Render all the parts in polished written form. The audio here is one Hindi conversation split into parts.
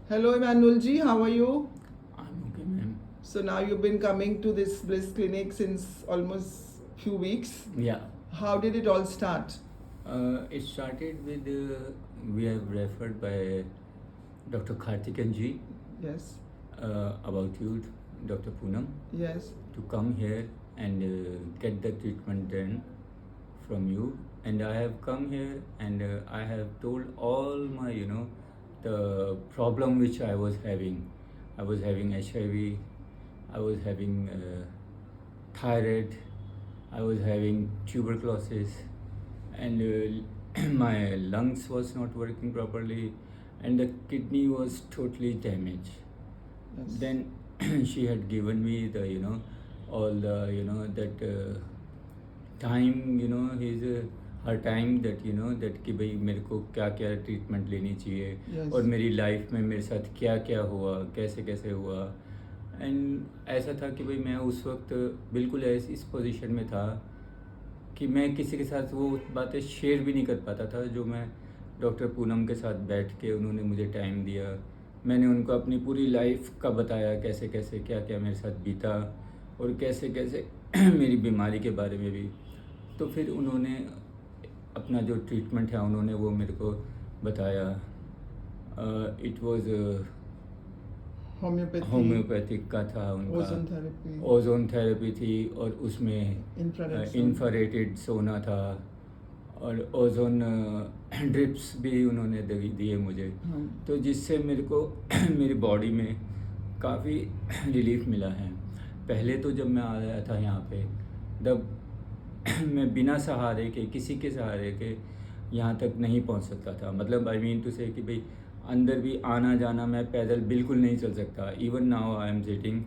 Hello, Emmanuel ji. How are you? I'm okay, ma'am. So now you've been coming to this Bliss Clinic since almost few weeks. Yeah. How did it all start? It started with we have referred by Dr. Karthikeyan ji Yes. about you, Dr. Poonam, Yes. to come here and get the treatment done from you. And I have come here and I have told all my, the problem which I was having. I was having HIV, I was having thyroid, I was having tuberculosis, and my lungs was not working properly, and the kidney was totally damaged. Yes. Then she had given me the all the that time his her time that that कि भाई मेरे को क्या क्या ट्रीटमेंट लेनी चाहिए Yes. और मेरी लाइफ में मेरे साथ क्या क्या हुआ कैसे कैसे हुआ. एंड ऐसा था कि भाई मैं उस वक्त बिल्कुल इस पोजीशन में था कि मैं किसी के साथ वो बातें शेयर भी नहीं कर पाता था जो मैं डॉक्टर पूनम के साथ बैठ के उन्होंने मुझे टाइम दिया. मैंने उनको अपनी पूरी लाइफ का बताया कैसे कैसे क्या क्या मेरे साथ बीता और कैसे कैसे मेरी बीमारी के बारे में भी. तो फिर उन्होंने अपना जो ट्रीटमेंट है उन्होंने वो मेरे को बताया. It was Homeopathy. होम्योपैथिक का था उनका. Ozone therapy. ओजोन थेरेपी थी और उसमें Infrared. इंफ्रारेटेड सोना था और ओजोन ड्रिप्स भी उन्होंने दिए मुझे. हाँ. तो जिससे मेरे को मेरी बॉडी में काफ़ी रिलीफ मिला है. पहले तो जब मैं आया था यहाँ पे तब मैं बिना सहारे के किसी के सहारे के यहाँ तक नहीं पहुँच सकता था. मतलब आई मीन टू से कि भाई अंदर भी आना जाना मैं पैदल बिल्कुल नहीं चल सकता. Even now I am sitting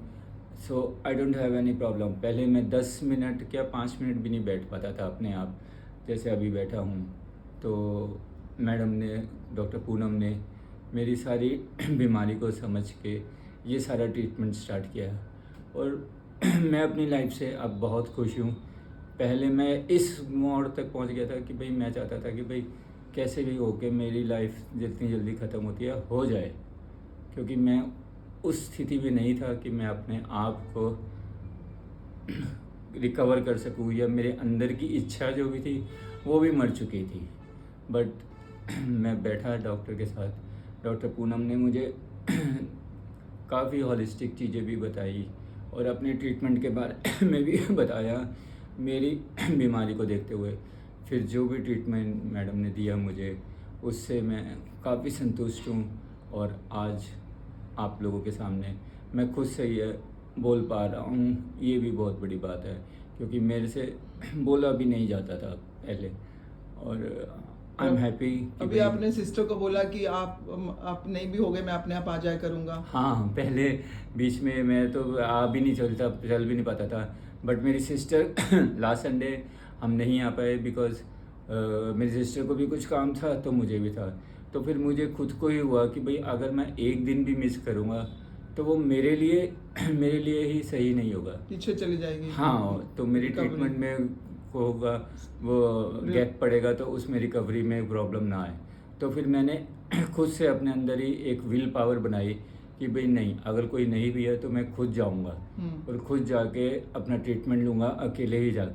so I don't have any problem. पहले मैं 10 मिनट क्या 5 मिनट भी नहीं बैठ पाता था अपने आप जैसे अभी बैठा हूँ. तो मैडम ने डॉक्टर पूनम ने मेरी सारी बीमारी को समझ के ये सारा ट्रीटमेंट स्टार्ट किया और मैं अपनी लाइफ से अब बहुत खुश हूँ. पहले मैं इस मोड़ तक पहुँच गया था कि भाई मैं चाहता था कि भाई कैसे भी हो के मेरी लाइफ जितनी जल्दी ख़त्म होती है हो जाए, क्योंकि मैं उस स्थिति में नहीं था कि मैं अपने आप को रिकवर कर सकूं या मेरे अंदर की इच्छा जो भी थी वो भी मर चुकी थी. बट मैं बैठा डॉक्टर के साथ. डॉक्टर पूनम ने मुझे काफ़ी हॉलिस्टिक चीज़ें भी बताई और अपने ट्रीटमेंट के बारे में भी बताया मेरी बीमारी को देखते हुए. फिर जो भी ट्रीटमेंट मैडम ने दिया मुझे उससे मैं काफ़ी संतुष्ट हूँ और आज आप लोगों के सामने मैं खुद से ये बोल पा रहा हूँ. ये भी बहुत बड़ी बात है क्योंकि मेरे से बोला भी नहीं जाता था पहले. और आई एम हैप्पी. अभी आपने सिस्टर को बोला कि आप नहीं भी हो गए मैं अपने आप आ जाया करूँगा. हाँ, पहले बीच में मैं तो आ भी नहीं चल भी नहीं पाता था. बट मेरी सिस्टर लास्ट संडे हम नहीं आ पाए बिकॉज मेरी सिस्टर को भी कुछ काम था तो मुझे भी था. तो फिर मुझे खुद को ही हुआ कि भाई अगर मैं एक दिन भी मिस करूँगा तो वो मेरे लिए ही सही नहीं होगा. पीछे चली जाएगी. हाँ, तो मेरी ट्रीटमेंट में को होगा वो गैप पड़ेगा तो उसमें रिकवरी में प्रॉब्लम ना आए. तो फिर मैंने खुद से अपने अंदर ही एक विल पावर बनाई कि भाई नहीं, अगर कोई नहीं भी है तो मैं खुद जाऊंगा और खुद जाके अपना ट्रीटमेंट लूँगा अकेले ही जा.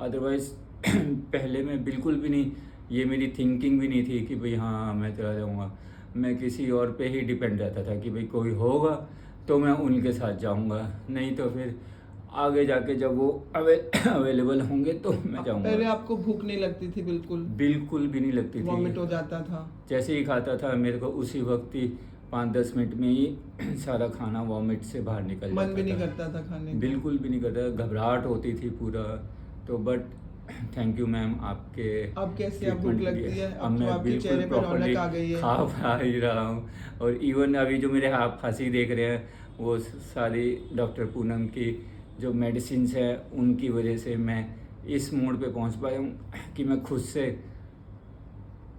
अदरवाइज़ पहले मैं बिल्कुल भी नहीं, ये मेरी थिंकिंग भी नहीं थी कि भाई हाँ मैं चला जाऊँगा. मैं किसी और पे ही डिपेंड रहता था कि भाई कोई होगा तो मैं उनके साथ जाऊँगा, नहीं तो फिर आगे जाके जब वो अवेलेबल होंगे तो मैं जाऊँगा. पहले आपको भूख नहीं लगती थी बिल्कुल भी नहीं लगती थी. वॉमिट हो जाता था. जैसे ही खाता था मेरे को उसी वक्त ही 5-10 मिनट में ही सारा खाना वॉमिट से बाहर निकल जाता था. मन भी नहीं करता था खाने का. बिल्कुल भी नहीं करता. घबराहट होती थी पूरा. तो बट थैंक यू मैम आपके. अब कैसे अब भूख लगती है? अब अब तो मैं आपके बिल्कुल चेहरे पे प्रॉपर्ली रौनक आ गई है. खा पा ही रहा हूँ. और इवन अभी जो मेरे आप हंसी देख रहे हैं वो सारी डॉक्टर पूनम की जो मेडिसिन्स है उनकी वजह से मैं इस मोड़ पे पहुँच पाया हूँ कि मैं खुद से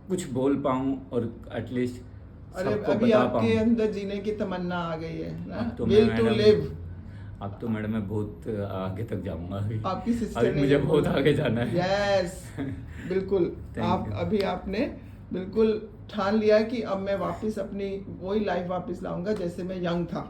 कुछ बोल पाऊँ और एटलीस्ट अरे सबको अभी बता आपके पाऊँ. अंदर जीने की तमन्ना आ गई है ना. अब तो विल मैं टू मैडम लिव. अब तो मैडम मैं बहुत आगे तक जाऊंगा. अभी आपकी सिस्टर अभी ने मुझे बहुत आगे जाना है. यस बिल्कुल. Thank आप you. अभी आपने बिल्कुल ठान लिया है कि अब मैं वापस अपनी वही लाइफ वापस लाऊंगा जैसे मैं यंग था,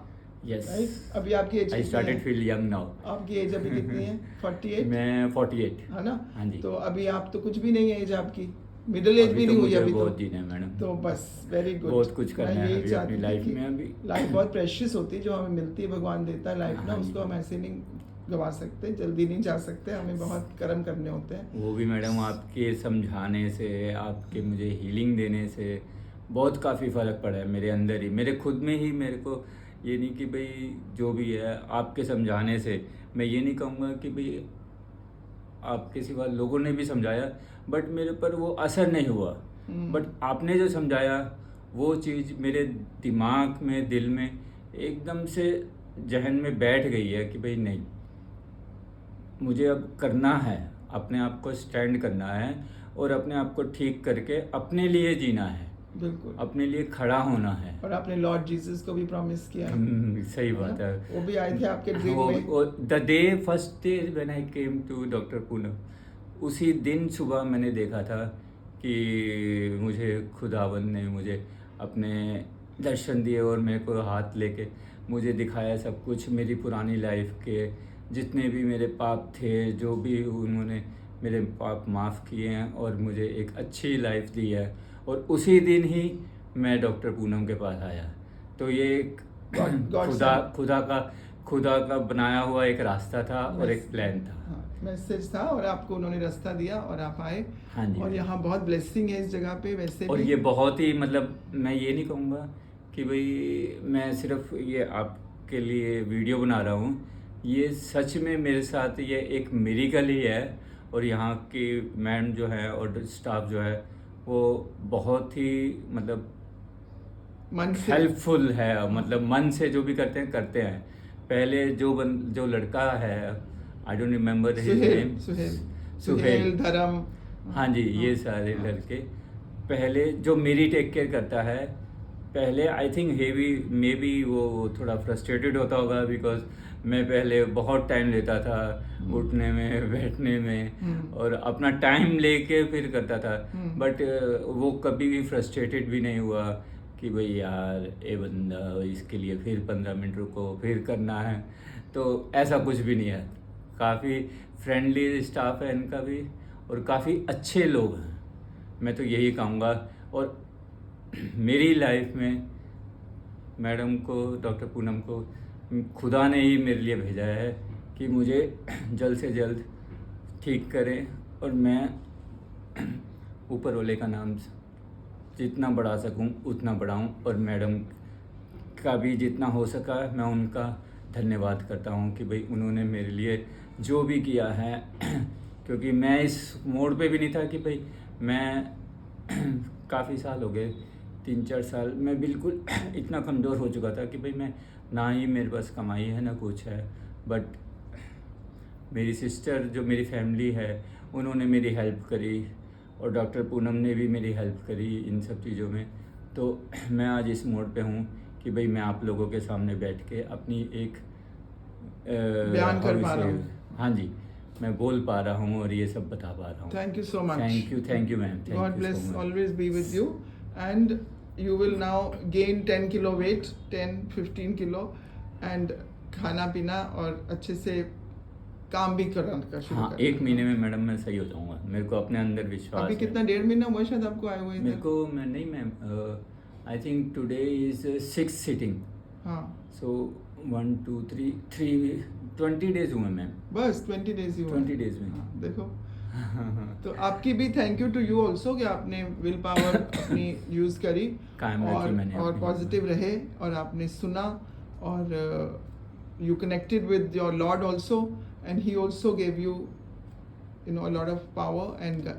यस, राइट? अभी आपकी एज आई कितनी स्टार्टेड है? Feel young now. आपकी एज अभी कितनी है? 48 मैं 48। है ना? हाँ जी। तो अभी आप तो कुछ भी नहीं है एज आपकी, मिडिल एज भी तो नहीं हुई मुझे अभी बहुत तो। जीना है मैडम। तो बस वेरी गुड, बहुत कुछ करना है अभी अपनी लाइफ में। अभी लाइफ बहुत प्रेशियस होती है, जो हमें मिलती है, भगवान देता है लाइफ ना, हाँ जी। उसको हम ऐसे नहीं गवा सकते, जल्दी नहीं जा सकते, हमें बहुत कर्म करने होते हैं। वो भी मैडम आपके समझाने से, आपके मुझे हीलिंग देने से बहुत काफ़ी फ़र्क पड़ा है मेरे अंदर ही, मेरे खुद में ही। मेरे को ये नहीं कि भाई जो भी है आपके समझाने से, मैं ये नहीं कहूँगा कि भाई आपके सिवा लोगों ने भी समझाया बट मेरे पर वो असर नहीं हुआ, बट आपने जो समझाया वो चीज़ मेरे दिमाग में, दिल में एकदम से जहन में बैठ गई है कि भाई नहीं, मुझे अब करना है, अपने आप को स्टैंड करना है और अपने आप को ठीक करके अपने लिए जीना है, बिल्कुल, अपने लिए खड़ा होना है। और आपने लॉर्ड जीसस को भी प्रॉमिस किया है। सही बात है। वो भी आए थे आपके ड्रीम में। The day first day when I came to doctor Poonam, उसी दिन सुबह मैंने देखा था कि मुझे खुदावंद ने मुझे अपने दर्शन दिए और मेरे को हाथ लेके मुझे दिखाया सब कुछ, मेरी पुरानी लाइफ के जितने भी मेरे पाप थे, जो भी उन्होंने मेरे पाप माफ़ किए हैं और मुझे एक अच्छी लाइफ दी है। और उसी दिन ही मैं डॉक्टर पूनम के पास आया। तो ये एक खुदा का बनाया हुआ एक रास्ता था और एक प्लान था। मैसेज था और आपको उन्होंने रास्ता दिया और आप आए। हाँ जी। और यहाँ बहुत ब्लेसिंग है इस जगह पे वैसे और भी। ये बहुत ही, मतलब मैं ये नहीं कहूँगा कि भाई मैं सिर्फ ये आपके लिए वीडियो बना रहा हूँ, ये सच में मेरे साथ ये एक मिरेकल ही है। और यहाँ की मैम जो है और स्टाफ जो है वो बहुत ही मतलब मन से हेल्पफुल है, मतलब मन से जो भी करते हैं। पहले जो लड़का है, I don't remember his name, Suhel Dharam, हाँ जी, ये सारे लड़के पहले जो मेरी टेक केयर करता है, पहले आई थिंक मे बी वो थोड़ा फ्रस्ट्रेटेड होता होगा बिकॉज मैं पहले बहुत टाइम लेता था उठने में, बैठने में और अपना टाइम लेके फिर करता था। बट वो कभी भी फ्रस्ट्रेटेड भी नहीं हुआ कि भाई यार ये बंदा, इसके लिए फिर 15 मिनट रुको, फिर करना है। तो ऐसा कुछ भी नहीं है। काफ़ी फ्रेंडली स्टाफ है इनका भी और काफ़ी अच्छे लोग हैं, मैं तो यही कहूँगा। और मेरी लाइफ में मैडम को, डॉक्टर पूनम को खुदा ने ही मेरे लिए भेजा है कि मुझे जल्द से जल्द ठीक करें और मैं ऊपर वाले का नाम जितना बढ़ा सकूं उतना बढ़ाऊं। और मैडम का भी जितना हो सका मैं उनका धन्यवाद करता हूं कि भाई उन्होंने मेरे लिए जो भी किया है क्योंकि मैं इस मोड़ पे भी नहीं था कि भाई मैं काफ़ी साल हो गए, 3-4 साल मैं बिल्कुल इतना कमज़ोर हो चुका था कि भाई मैं ना ही मेरे पास कमाई है ना कुछ है। बट मेरी सिस्टर जो मेरी फैमिली है उन्होंने मेरी हेल्प करी और डॉक्टर पूनम ने भी मेरी हेल्प करी इन सब चीज़ों में। तो मैं आज इस मोड़ पे हूँ कि भाई मैं आप लोगों के सामने बैठ के अपनी एक बयान कर पा रहा हूँ। हाँ जी, मैं बोल पा रहा हूँ और ये सब बता पा रहा हूँ। Thank you so much. Thank you ma'am. God bless always be with you and you will now gain 10 kilo weight, 10-15 kilo and खाना पीना और अच्छे से काम भी करना शुरू हाँ, 1 महीने में मैडम मैं सही हो जाऊँगा, मेरे को अपने अंदर विश्वास अभी है। कितना 1.5 महीना हुआ शायद आपको आए हुए मेरे को, मैं नहीं ma'am, I think today is 6 sitting. हाँ, सो 1 2 3 20 डेज हुए मैम। बस 20 डेज ही हुए। 20 डेज में। हाँ, देखो तो आपकी भी thank you to you also कि आपने विल पावर अपनी यूज करी कायम रखी मैंने और अपनी। पॉजिटिव रहे और आपने सुना और you connected with your Lord also and he also gave you a lot of power and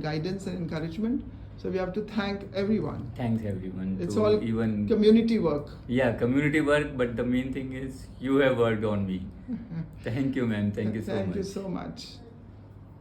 guidance and encouragement. So we have to thank everyone. Thanks everyone. It's to all even community work. Yeah, community work, but the main thing is you have worked on me. Thank you ma'am. Thank you so much. Thank you so much.